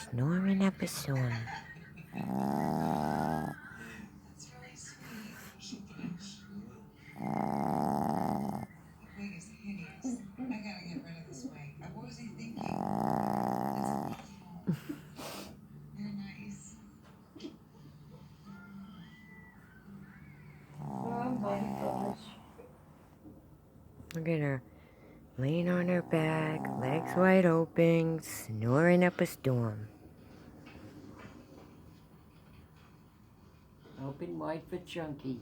snoring up a storm. Oh my gosh. Look at her, laying on her back, legs wide open, snoring up a storm. Open wide for Chunky.